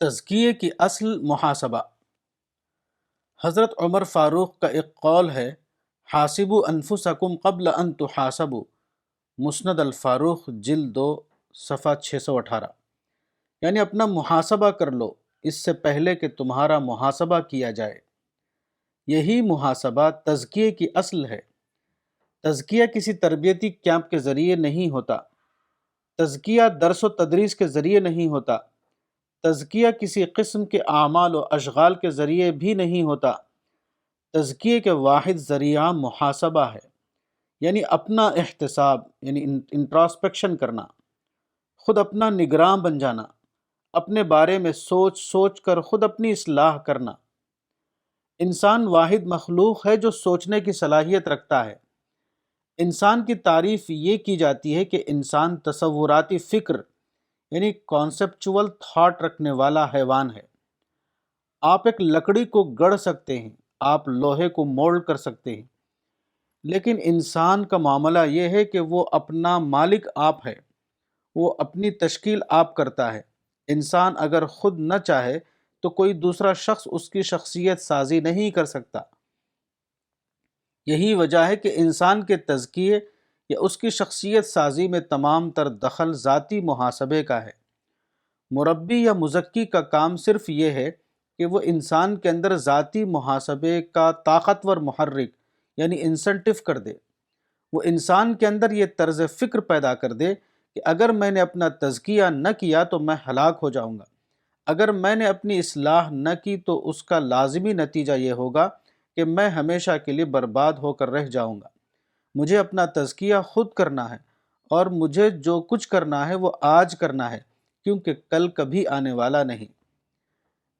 تزکیے کی اصل محاسبہ۔ حضرت عمر فاروق کا ایک قول ہے، حاسبوا انفسکم قبل ان تحاسبوا، مسند الفاروق جلد 2 صفحہ 618، یعنی اپنا محاسبہ کر لو اس سے پہلے کہ تمہارا محاسبہ کیا جائے۔ یہی محاسبہ تزکیے کی اصل ہے۔ تزکیہ کسی تربیتی کیمپ کے ذریعے نہیں ہوتا، تزکیہ درس و تدریس کے ذریعے نہیں ہوتا، تزکیہ کسی قسم کے اعمال و اشغال کے ذریعے بھی نہیں ہوتا۔ تزکیے کے واحد ذریعہ محاسبہ ہے، یعنی اپنا احتساب، یعنی انٹراسپیکشن کرنا، خود اپنا نگراں بن جانا، اپنے بارے میں سوچ سوچ کر خود اپنی اصلاح کرنا۔ انسان واحد مخلوق ہے جو سوچنے کی صلاحیت رکھتا ہے۔ انسان کی تعریف یہ کی جاتی ہے کہ انسان تصوراتی فکر، یعنی کانسیپچول تھاٹ رکھنے والا حیوان ہے۔ آپ ایک لکڑی کو گڑھ سکتے ہیں، آپ لوہے کو مولڈ کر سکتے ہیں، لیکن انسان کا معاملہ یہ ہے کہ وہ اپنا مالک آپ ہے، وہ اپنی تشکیل آپ کرتا ہے۔ انسان اگر خود نہ چاہے تو کوئی دوسرا شخص اس کی شخصیت سازی نہیں کر سکتا۔ یہی وجہ ہے کہ انسان کے تزکیے یا اس کی شخصیت سازی میں تمام تر دخل ذاتی محاسبے کا ہے۔ مربی یا مزکی کا کام صرف یہ ہے کہ وہ انسان کے اندر ذاتی محاسبے کا طاقتور محرک، یعنی انسنٹو کر دے۔ وہ انسان کے اندر یہ طرز فکر پیدا کر دے کہ اگر میں نے اپنا تزکیہ نہ کیا تو میں ہلاک ہو جاؤں گا، اگر میں نے اپنی اصلاح نہ کی تو اس کا لازمی نتیجہ یہ ہوگا کہ میں ہمیشہ کے لیے برباد ہو کر رہ جاؤں گا۔ مجھے اپنا تزکیہ خود کرنا ہے، اور مجھے جو کچھ کرنا ہے وہ آج کرنا ہے، کیونکہ کل کبھی آنے والا نہیں۔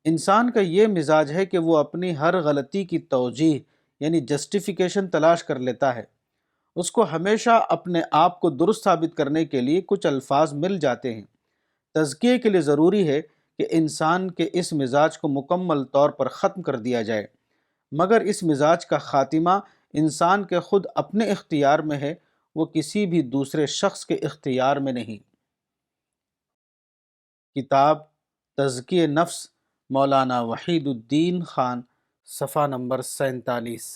انسان کا یہ مزاج ہے کہ وہ اپنی ہر غلطی کی توجیہ، یعنی جسٹیفیکیشن تلاش کر لیتا ہے۔ اس کو ہمیشہ اپنے آپ کو درست ثابت کرنے کے لیے کچھ الفاظ مل جاتے ہیں۔ تزکیے کے لیے ضروری ہے کہ انسان کے اس مزاج کو مکمل طور پر ختم کر دیا جائے، مگر اس مزاج کا خاتمہ انسان کے خود اپنے اختیار میں ہے، وہ کسی بھی دوسرے شخص کے اختیار میں نہیں۔ کتاب تزکیہ نفس، مولانا وحید الدین خان، صفحہ نمبر 47۔